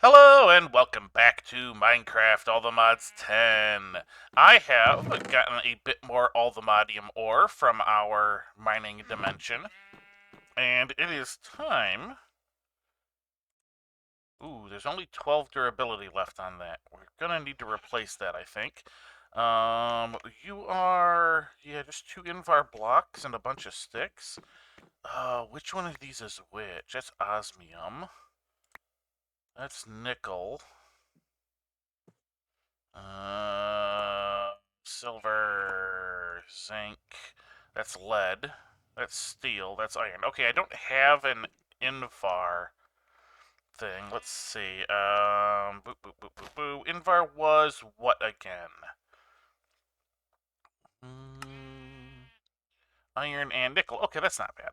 Hello and welcome back to Minecraft All the Mods 10. I have gotten a bit more All-the-Modium ore from our mining dimension, and it is time. Ooh, there's only 12 durability left on that. We're gonna need to replace that, I think. You are, yeah, just 2 Invar blocks and a bunch of sticks. Which one of these is which? That's osmium. That's nickel. Uh, Silver, zinc. That's lead. That's steel. That's iron. Okay, I don't have an Invar thing. Let's see. Boo, boo, boo, boo, boo. Invar was what again? Iron and nickel. Okay, that's not bad.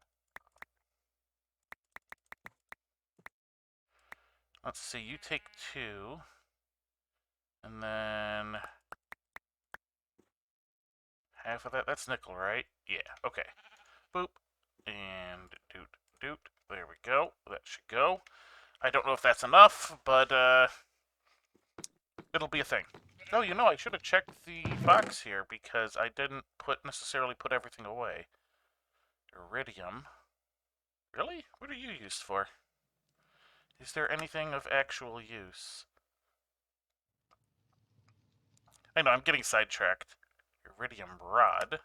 Let's see. You take 2, and then half of that. That's nickel, right? Yeah. Okay. Boop. And doot, doot. There we go. That should go. I don't know if that's enough, but it'll be a thing. Oh, I should have checked the box here because I didn't necessarily put everything away. Iridium. Really? What are you used for? Is there anything of actual use? I know, I'm getting sidetracked. Iridium rod.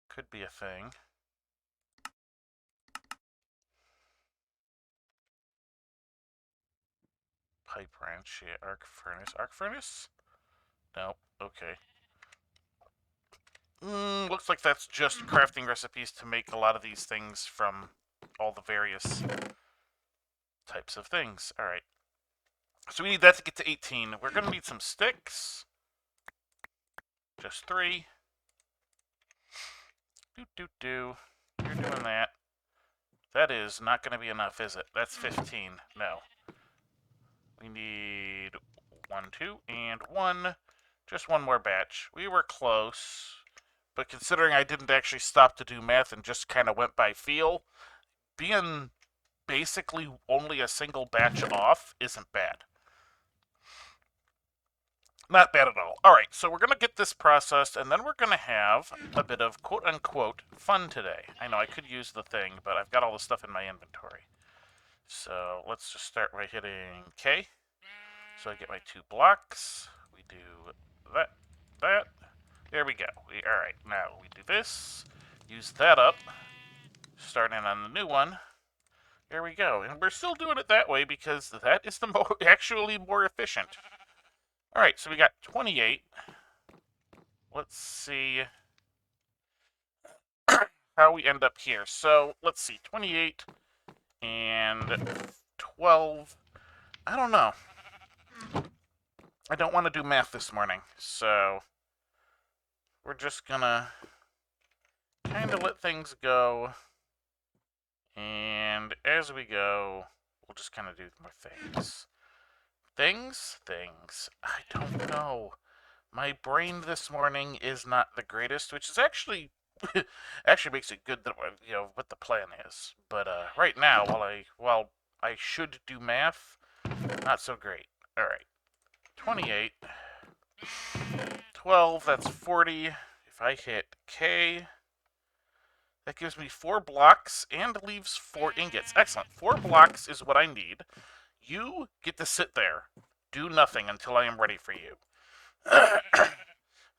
Could be a thing. Pipe wrench, yeah, arc furnace. Arc furnace? Nope, okay. Looks like that's just crafting recipes to make a lot of these things from all the various types of things. Alright. So we need that to get to 18. We're going to need some sticks. Just 3. Do. You're doing that. That is not going to be enough, is it? That's 15. No. We need 1, 2, and 1. Just one more batch. We were close. But considering I didn't actually stop to do math and just kind of went by feel, being basically only a single batch off isn't bad. Not bad at all. Alright, so we're going to get this processed, and then we're going to have a bit of quote-unquote fun today. I know I could use the thing, but I've got all the stuff in my inventory. So let's just start by hitting K. So I get my 2 blocks. We do that. There we go. Alright, now we do this. Use that up. Starting on the new one. There we go. And we're still doing it that way because that is the actually more efficient. Alright, so we got 28. Let's see how we end up here. So, let's see. 28 and 12. I don't know. I don't want to do math this morning, so we're just gonna kind of let things go. And as we go, we'll just kind of do more things. Things. I don't know. My brain this morning is not the greatest, which is actually makes it good that what the plan is. But right now, while I should do math, not so great. All right, 28, 12. That's 40. If I hit K, that gives me 4 blocks and leaves 4 ingots. Excellent. 4 blocks is what I need. You get to sit there, do nothing until I am ready for you.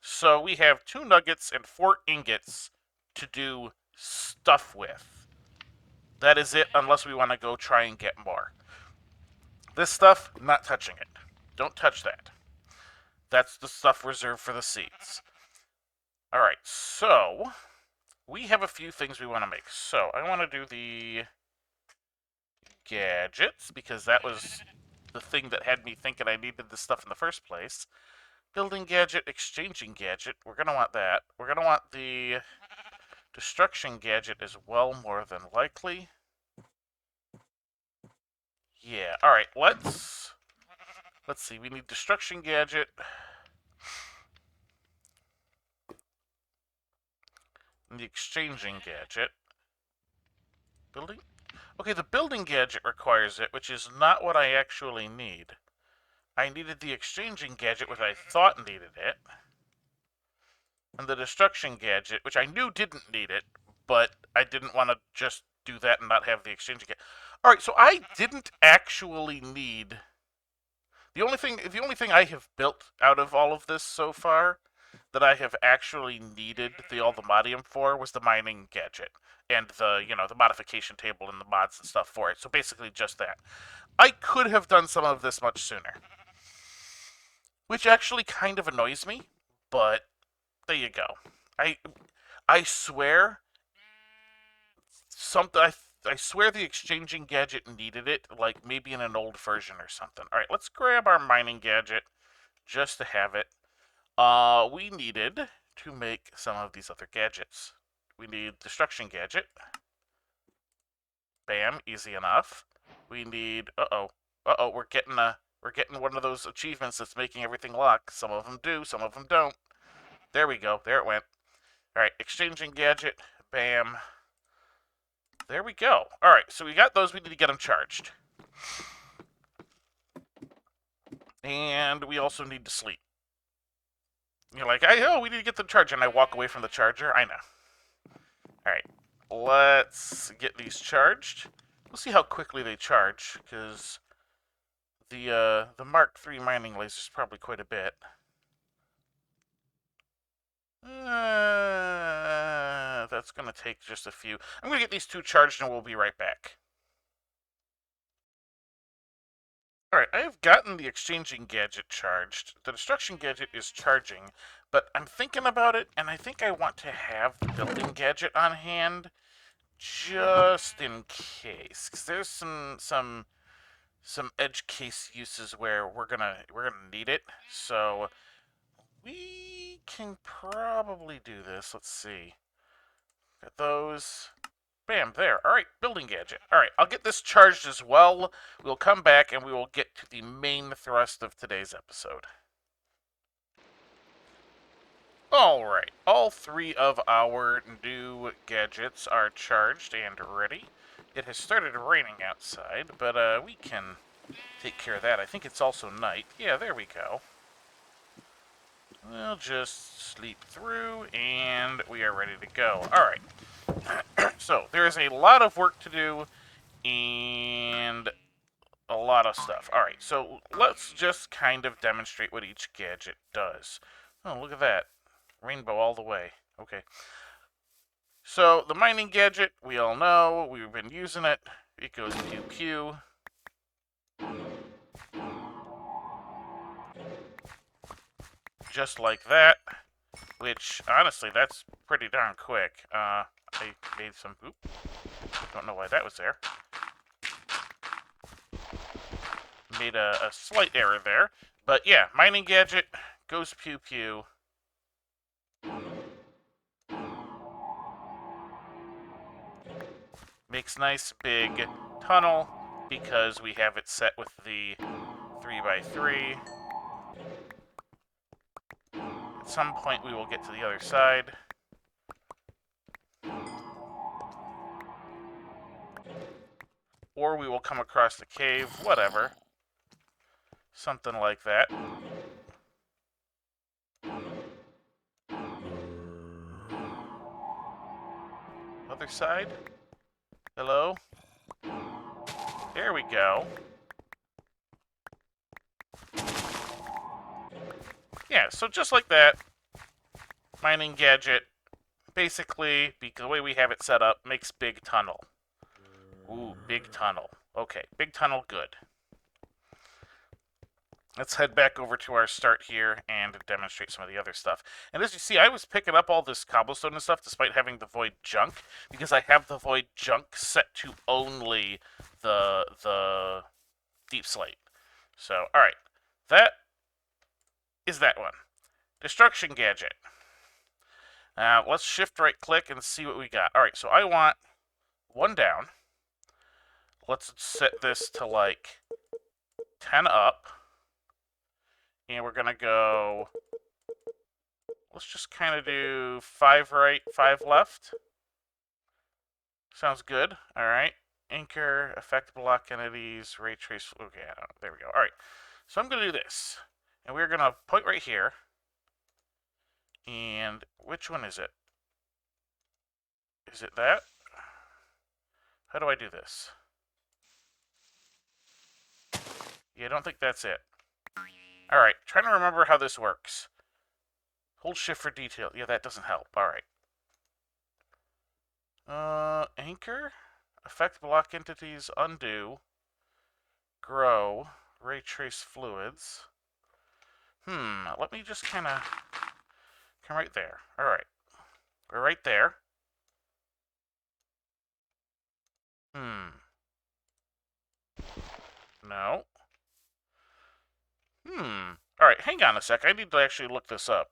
So we have 2 nuggets and 4 ingots to do stuff with. That is it, unless we want to go try and get more. This stuff, not touching it. Don't touch that. That's the stuff reserved for the seeds. Alright, so we have a few things we want to make. So I want to do the gadgets, because that was the thing that had me thinking I needed this stuff in the first place. Building gadget, exchanging gadget. We're going to want that. We're going to want the destruction gadget as well, more than likely. Yeah, alright, let's see. We need destruction gadget. And the exchanging gadget. Building? Okay, the building gadget requires it, which is not what I actually need. I needed the exchanging gadget, which I thought needed it. And the destruction gadget, which I knew didn't need it, but I didn't want to just do that and not have the exchanging gadget. Alright, so I didn't actually need... The only thing I have built out of all of this so far that I have actually needed the Allthemodium for was the mining gadget and the modification table and the mods and stuff for it. So basically just that. I could have done some of this much sooner, which actually kind of annoys me, but there you go. I I swear something I swear the exchanging gadget needed it, like maybe in an old version or something. All right, let's grab our mining gadget just to have it. We needed to make some of these other gadgets. We need destruction gadget. Bam, easy enough. We need we're getting one of those achievements that's making everything lock. Some of them do, some of them don't. There we go. There it went. All right, exchanging gadget. Bam. There we go. All right, so we got those. We need to get them charged. And we also need to sleep. You're like, we need to get them charged. And I walk away from the charger. I know. All right, let's get these charged. We'll see how quickly they charge, because the Mark III mining laser is probably quite a bit. That's going to take just a few. I'm going to get these two charged and we'll be right back. Alright, I have gotten the exchanging gadget charged. The destruction gadget is charging, but I'm thinking about it, and I think I want to have the building gadget on hand just in case. Because there's some edge case uses where we're gonna need it. So we can probably do this. Let's see. Got those. Bam, there. All right, building gadget. All right, I'll get this charged as well. We'll come back and we will get to the main thrust of today's episode. All right, all three of our new gadgets are charged and ready. It has started raining outside, but we can take care of that. I think it's also night. Yeah, there we go. We'll just sleep through, and we are ready to go. All right. So, there is a lot of work to do, and a lot of stuff. All right, so let's just kind of demonstrate what each gadget does. Oh, look at that. Rainbow all the way. Okay. So, the mining gadget, we all know. We've been using it. It goes pew-pew. Just like that. Which, honestly, that's pretty darn quick. I made some... Oop. Don't know why that was there. Made a slight error there. But yeah, mining gadget goes pew-pew. Makes nice big tunnel because we have it set with the 3x3. At some point we will get to the other side. Or we will come across the cave, whatever. Something like that. Other side? Hello? There we go. Yeah, so just like that, mining gadget, basically, the way we have it set up, makes big tunnel. Ooh, big tunnel. Okay, big tunnel, good. Let's head back over to our start here and demonstrate some of the other stuff. And as you see, I was picking up all this cobblestone and stuff despite having the void junk, because I have the void junk set to only the deep slate. So, alright. That is that one. Destruction gadget. Now, let's shift right click and see what we got. Alright, so I want one down. Let's set this to like 10 up. And we're going to go, let's just kind of do 5 right, 5 left. Sounds good. All right. anchor, effect block entities, ray trace. Okay, I don't know. There we go. All right. So I'm going to do this. And we're going to point right here. And which one is it? Is it that? How do I do this? Yeah, I don't think that's it. All right. Trying to remember how this works. Hold shift for detail. Yeah, that doesn't help. All right. Anchor, affect block entities, undo, grow, ray trace fluids. Let me just kind of come right there. All right, we're right there. No. All right, hang on a sec. I need to actually look this up.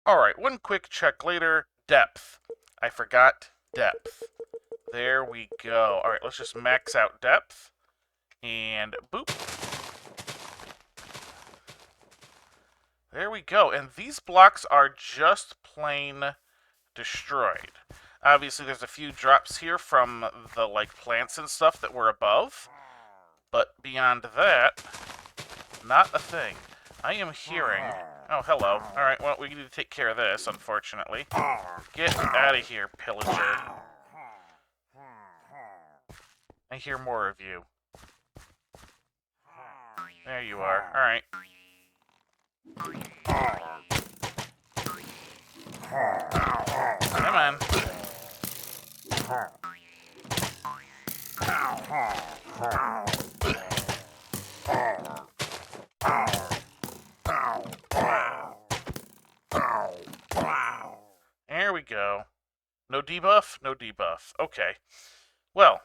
All right, one quick check later. Depth. I forgot depth. There we go. All right, let's just max out depth. And boop. There we go. And these blocks are just plain destroyed. Obviously, there's a few drops here from the plants and stuff that were above. But beyond that, not a thing. I am hearing... Oh, hello. All right, well, we need to take care of this, unfortunately. Get out of here, pillager. I hear more of you. There you are. All right. Come on. There we go. No debuff? No debuff. Okay. Well,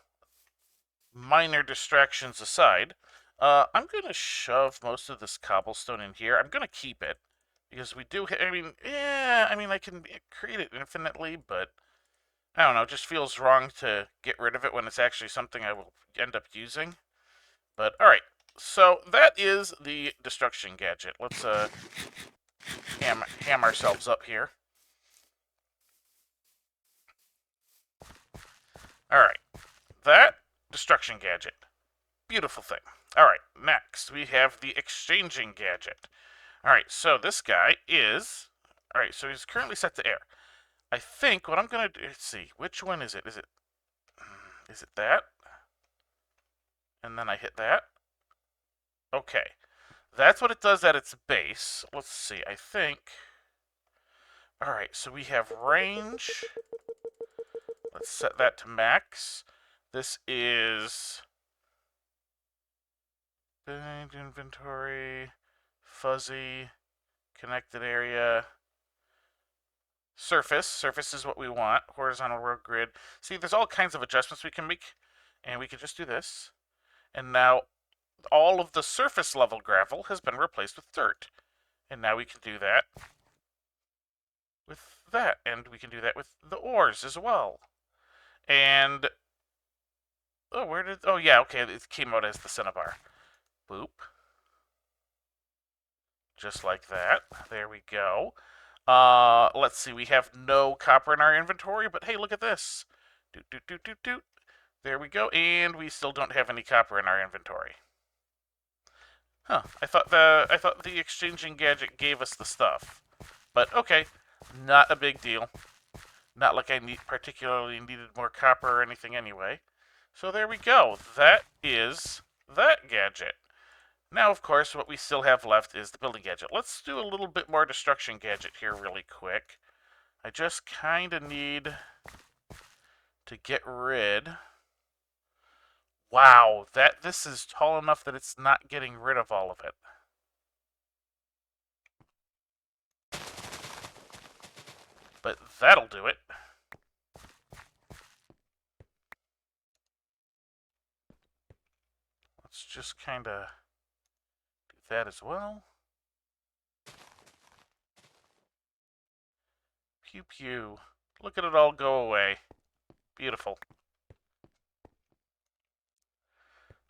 minor distractions aside, I'm going to shove most of this cobblestone in here. I'm going to keep it, because we do... I can create it infinitely, but I don't know, it just feels wrong to get rid of it when it's actually something I will end up using. But, alright, so that is the destruction gadget. Let's ham ourselves up here. Alright, that destruction gadget. Beautiful thing. Alright, next we have the exchanging gadget. Alright, so this guy is... Alright, so he's currently set to air. I think what I'm going to do... Let's see, which one is it? Is it that? And then I hit that? Okay. That's what it does at its base. Let's see, I think... Alright, so we have range. Let's set that to max. This is... inventory, fuzzy, connected area, surface. Surface is what we want. Horizontal road grid. See, there's all kinds of adjustments we can make, and we can just do this. And now all of the surface level gravel has been replaced with dirt. And now we can do that with that, and we can do that with the ores as well. And oh yeah, okay, it came out as the cinnabar. Boop. Just like that. There we go. Let's see, we have no copper in our inventory, but hey, look at this. Doot, doot, doot, doot, doot. There we go, and we still don't have any copper in our inventory. Huh, I thought the exchanging gadget gave us the stuff. But okay, not a big deal. Not like I particularly needed more copper or anything anyway. So there we go. That is that gadget. Now, of course, what we still have left is the building gadget. Let's do a little bit more destruction gadget here really quick. I just kind of need to get rid... Wow, this is tall enough that it's not getting rid of all of it. But that'll do it. Let's just kind of do that as well. Pew pew. Look at it all go away. Beautiful.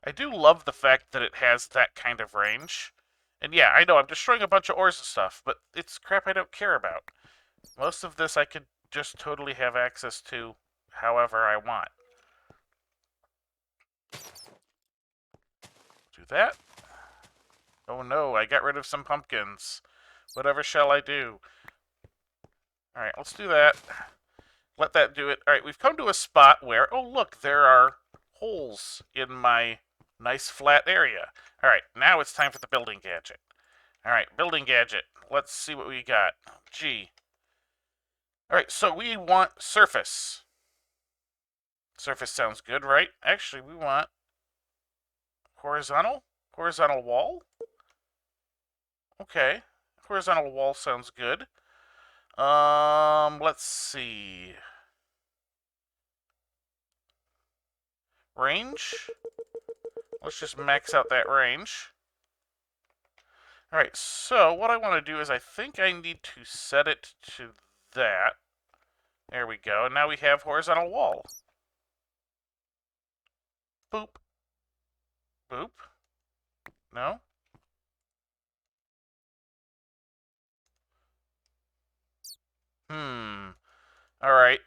I do love the fact that it has that kind of range. And yeah, I know I'm destroying a bunch of ores and stuff, but it's crap I don't care about. Most of this I could just totally have access to however I want. that. Oh no, I got rid of some pumpkins. Whatever shall I do? Alright, let's do that. Let that do it. Alright, we've come to a spot where, oh look, there are holes in my nice flat area. Alright, now it's time for the building gadget. Alright, building gadget. Let's see what we got. Gee. Alright, so we want surface. Surface sounds good, right? Actually, we want horizontal? Horizontal wall? Okay. Horizontal wall sounds good. Let's see. Range? Let's just max out that range. Alright, so what I want to do is I think I need to set it to that. There we go. And now we have horizontal wall. Boop. Boop. No? Alright.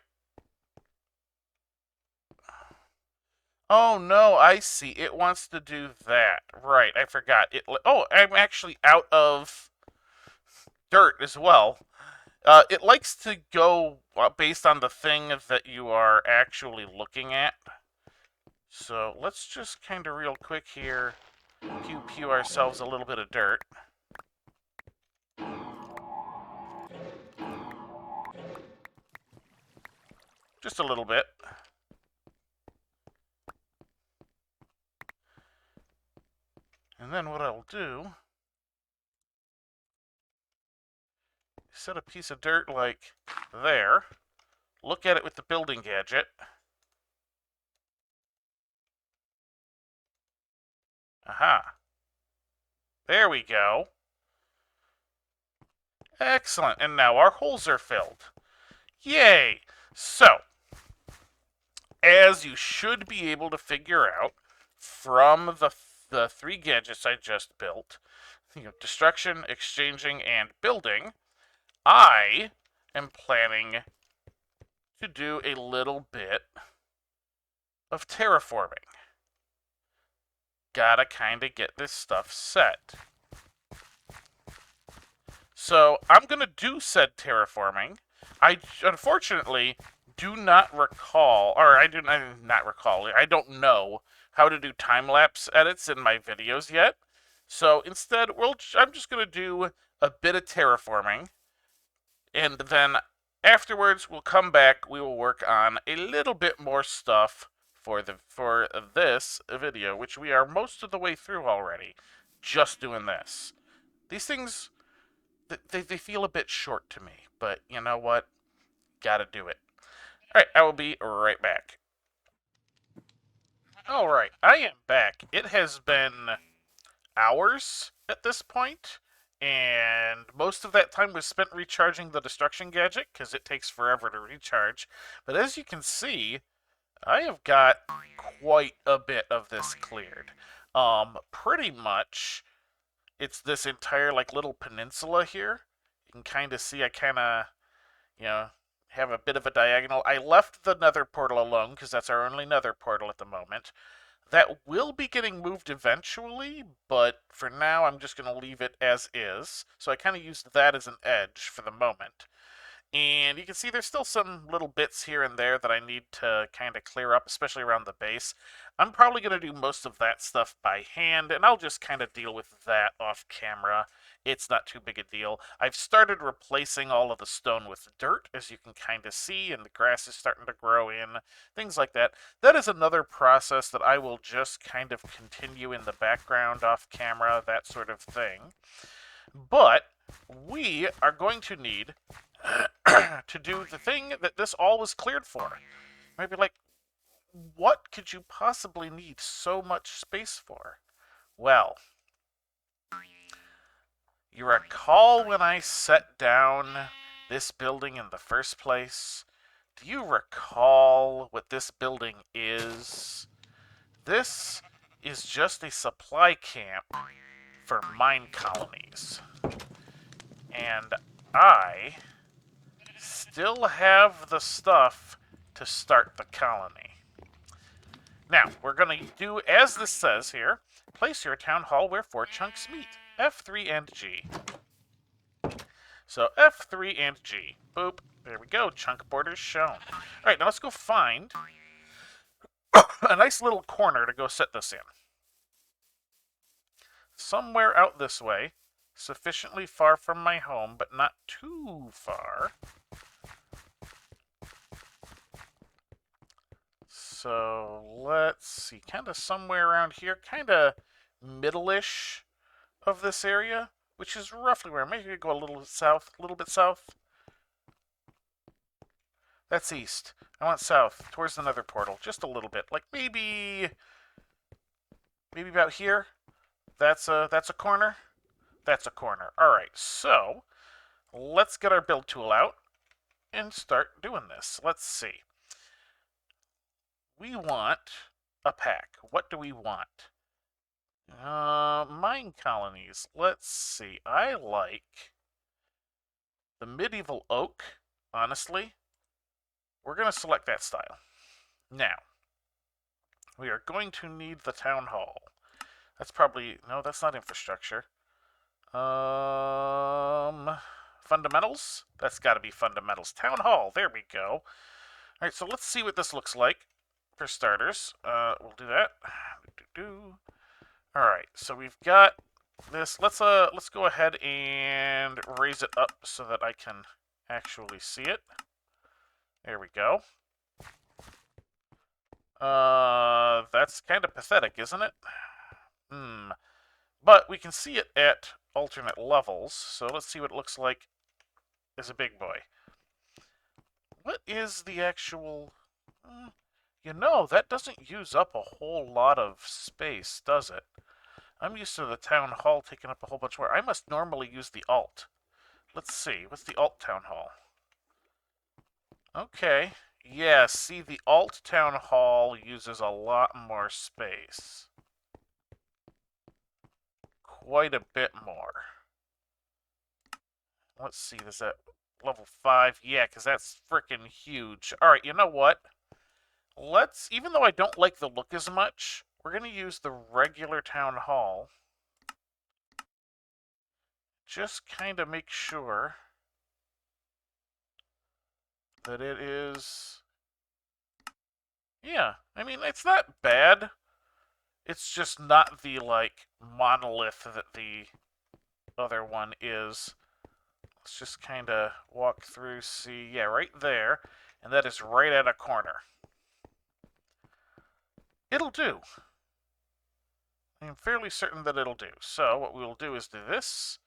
Oh, no, I see. It wants to do that. Right, I forgot. Oh, I'm actually out of dirt as well. It likes to go based on the thing that you are actually looking at. So let's just kind of real quick here pew ourselves a little bit of dirt. Just a little bit. And then what I'll do is set a piece of dirt like there. Look at it with the building gadget. Aha. There we go. Excellent. And now our holes are filled. Yay! So, as you should be able to figure out from the three gadgets I just built, destruction, exchanging, and building, I am planning to do a little bit of terraforming. Gotta kind of get this stuff set. So I'm going to do said terraforming. I unfortunately do not recall, or I don't know how to do time-lapse edits in my videos yet. So instead, I'm just going to do a bit of terraforming, and then afterwards we'll come back, we will work on a little bit more stuff for this video, which we are most of the way through already, just doing this. These things, they feel a bit short to me, but you know what? Gotta do it. Alright, I will be right back. Alright, I am back. It has been hours at this point, and most of that time was spent recharging the destruction gadget, because it takes forever to recharge. But as you can see, I have got quite a bit of this cleared. Pretty much, it's this entire, little peninsula here. You can kind of see I kind of, have a bit of a diagonal. I left the nether portal alone, because that's our only nether portal at the moment. That will be getting moved eventually, but for now I'm just going to leave it as is. So I kind of used that as an edge for the moment. And you can see there's still some little bits here and there that I need to kind of clear up, especially around the base. I'm probably going to do most of that stuff by hand, and I'll just kind of deal with that off camera. It's not too big a deal. I've started replacing all of the stone with dirt, as you can kind of see, and the grass is starting to grow in, things like that. That is another process that I will just kind of continue in the background off camera, that sort of thing. But we are going to need to do the thing that this all was cleared for. Maybe what could you possibly need so much space for? Well, you recall when I set down this building in the first place? Do you recall what this building is? This is just a supply camp for mine colonies. And I still have the stuff to start the colony. Now, we're going to do as this says here. Place your town hall where 4 chunks meet. F3 and G. So F3 and G. Boop. There we go. Chunk borders shown. All right, now let's go find a nice little corner to go set this in. Somewhere out this way, sufficiently far from my home, but not too far. So let's see, kind of somewhere around here, kind of middle-ish of this area, which is roughly where. Maybe go a little south, a little bit south. That's east. I want south, towards the nether portal, just a little bit. Like maybe about here. That's a corner. That's a corner. All right, so let's get our build tool out and start doing this. Let's see. We want a pack. What do we want? Mine colonies. Let's see. I like the medieval oak, honestly. We're going to select that style. Now, we are going to need the town hall. That's probably... No, that's not infrastructure. Fundamentals? That's got to be fundamentals. Town hall. There we go. All right, so let's see what this looks like for starters. We'll do that. All right, so we've got this. Let's go ahead and raise it up so that I can actually see it. There we go. That's kind of pathetic, isn't it? But we can see it at alternate levels, so let's see what it looks like as a big boy. What is the actual... You know, that doesn't use up a whole lot of space, does it? I'm used to the town hall taking up a whole bunch more. I must normally use the alt. Let's see. What's the alt town hall? Okay. Yeah, see, the alt town hall uses a lot more space. Quite a bit more. Let's see, is that level 5? Yeah, because that's freaking huge. Alright, you know what? Let's, even though I don't like the look as much, we're going to use the regular town hall. Just kind of make sure that it is... Yeah, I mean, it's not bad. It's just not the, like, monolith that the other one is. Let's just kind of walk through, see, yeah, right there. And that is right at a corner. It'll do. I'm fairly certain that it'll do. So what we will do is do this,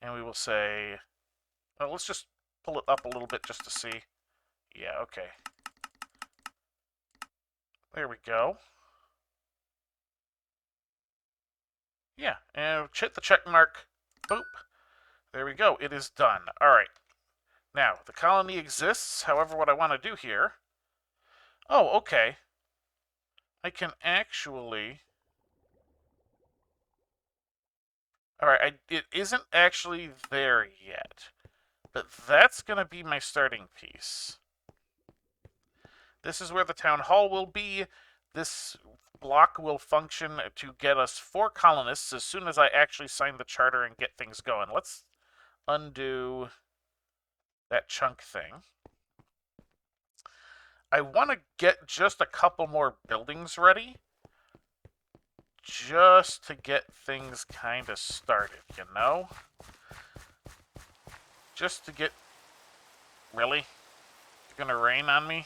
and we will say, well, let's just pull it up a little bit just to see. Yeah, okay. There we go. Yeah, and hit the check mark. Boop. There we go. It is done. All right. Now, the colony exists. However, what I want to do here... Oh, okay. I can actually... Alright, it isn't actually there yet. But that's going to be my starting piece. This is where the town hall will be. This block will function to get us 4 colonists as soon as I actually sign the charter and get things going. Let's undo that chunk thing. I want to get just a couple more buildings ready. Just to get things kind of started, you know? Just to get... Really? You're gonna rain on me?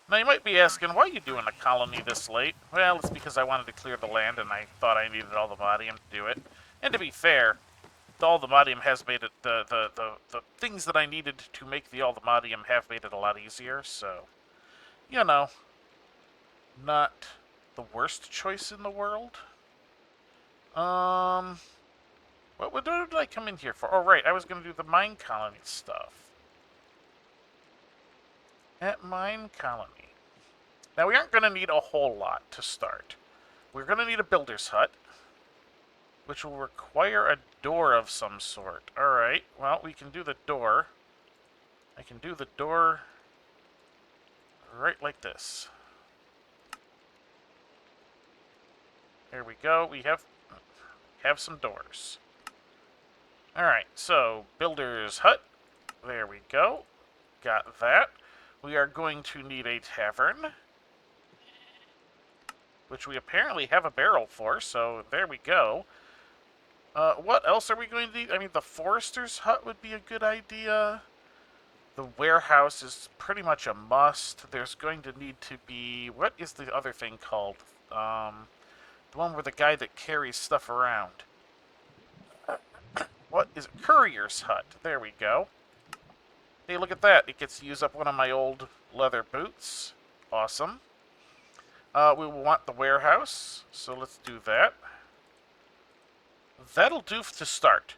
Now, you might be asking, why are you doing a colony this late? Well, it's because I wanted to clear the land, and I thought I needed all the modium to do it. And to be fair, the all the modium has made it... The things that I needed to make the all the modium have made it a lot easier, so... You know, not the worst choice in the world. What did I come in here for? Oh, right, I was going to do the mine colony stuff. At mine colony. Now, we aren't going to need a whole lot to start. We're going to need a builder's hut, which will require a door of some sort. All right, well, we can do the door. I can do the door right like this. There we go. We have some doors. Alright, so builder's hut. There we go. Got that. We are going to need a tavern, which we apparently have a barrel for, so there we go. What else are we going to need? I mean, the forester's hut would be a good idea. The warehouse is pretty much a must. There's going to need to be... What is the other thing called? The one where the guy that carries stuff around. What is it? Courier's hut. There we go. Hey, look at that. It gets to use up one of my old leather boots. Awesome. We will want the warehouse, so let's do that. That'll do to start.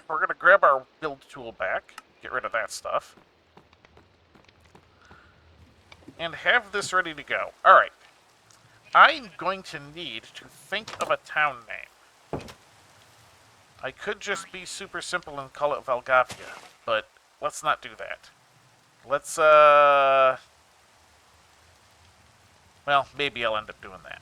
We're going to grab our build tool back, get rid of that stuff, and have this ready to go. Alright. I'm going to need to think of a town name. I could just be super simple and call it Valgavia, but let's not do that. Let's, well, maybe I'll end up doing that.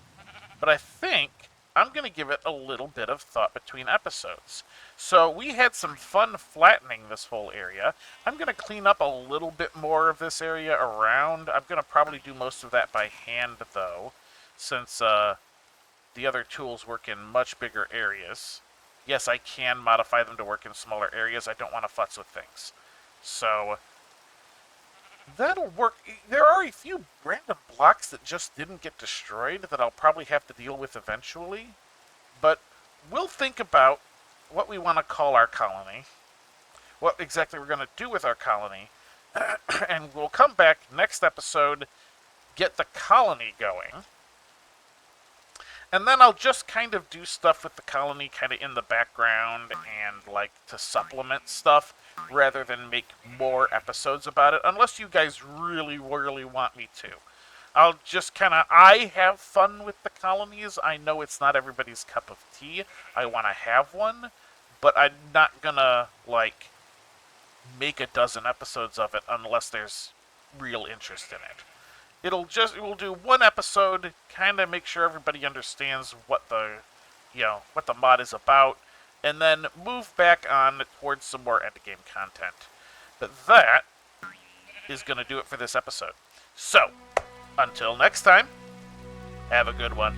But I think I'm going to give it a little bit of thought between episodes. So we had some fun flattening this whole area. I'm going to clean up a little bit more of this area around. I'm going to probably do most of that by hand, though, since the other tools work in much bigger areas. Yes, I can modify them to work in smaller areas. I don't want to futz with things. So that'll work. There are a few random blocks that just didn't get destroyed that I'll probably have to deal with eventually. But we'll think about what we want to call our colony, what exactly we're going to do with our colony, and we'll come back next episode, get the colony going. And then I'll just kind of do stuff with the colony kind of in the background and like to supplement stuff rather than make more episodes about it, unless you guys really, really want me to. I'll just kind of, I have fun with the colonies. I know it's not everybody's cup of tea. I want to have one, but I'm not gonna, like, make a dozen episodes of it unless there's real interest in it. We'll do one episode, kind of make sure everybody understands what the mod is about, and then move back on towards some more endgame content. But that is going to do it for this episode. So, until next time, have a good one.